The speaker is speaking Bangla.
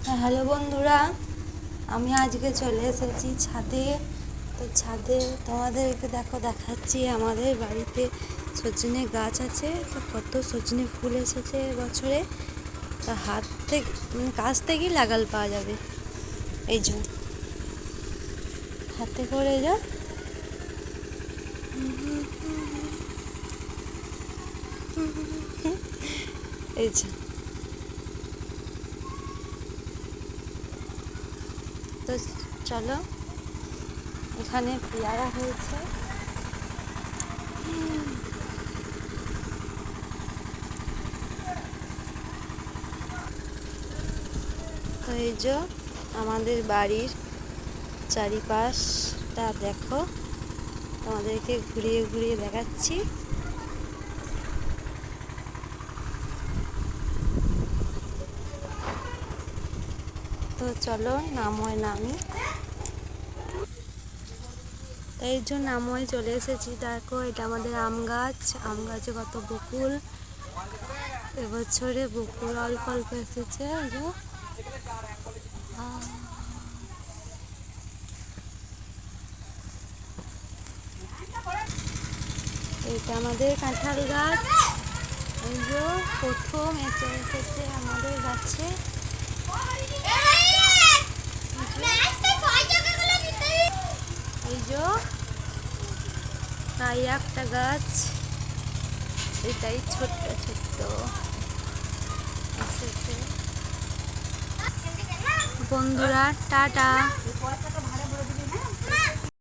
হ্যালো বন্ধুরা, আমি আজকে চলে এসেছি ছাদে। তো ছাদে তোমাদেরকে দেখাচ্ছি আমাদের বাড়িতে সজনে গাছ আছে। তো কত সজনে ফুল এসেছে বছরে। তা হাত থেকে কাছ থেকেই লাগাল পাওয়া যাবে। এই যে হাতে করে যা এই যে। তো চলো, এখানে পেয়ারা হয়েছে। তো এই যে আমাদের বাড়ির চারিপাশটা দেখো, তোমাদেরকে ঘুরিয়ে ঘুরিয়ে দেখাচ্ছি। তো চলো নামি। এই যে নাময় চলে এসেছি। দেখো, এটা আমাদের আম গাছে কত বকুল। এবছরে বকুল অল্প অল্প এসেছে। এইটা আমাদের কাঁঠাল গাছ। এই যে প্রথম এসেছে আমাদের গাছে। এই যে তাই একটা গাছ, এটাই ছোট্ট ছোট্ট এসেছে। বন্ধুরা টাটা।